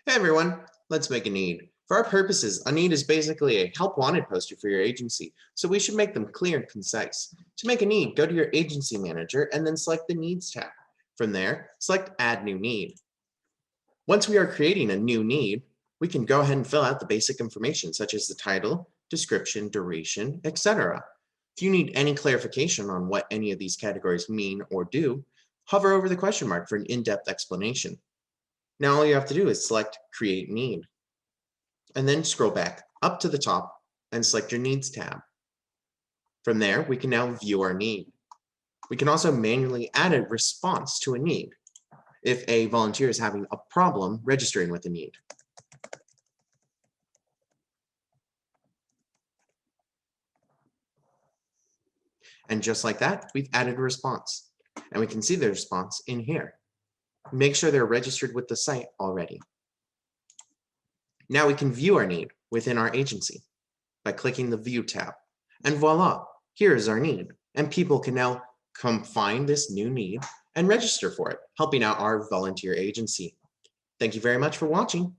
Hey everyone, let's make a need. For our purposes, a need is basically a help wanted poster for your agency, so we should make them clear and concise. To make a need, go to your agency manager and then select the Needs tab. From there, select Add New Need. Once we are creating a new need, we can go ahead and fill out the basic information such as the title, description, duration, etc. If you need any clarification on what any of these categories mean or do, hover over the question mark for an in-depth explanation. Now all you have to do is select Create Need, and then scroll back up to the top and select your Needs tab. From there, we can now view our need. We can also manually add a response to a need if a volunteer is having a problem registering with a need. And just like that, we've added a response, and we can see the response in here. Make sure they're registered with the site already. Now we can view our need within our agency by clicking the View tab. And voila, here is our need. And people can now come find this new need and register for it, helping out our volunteer agency. Thank you very much for watching.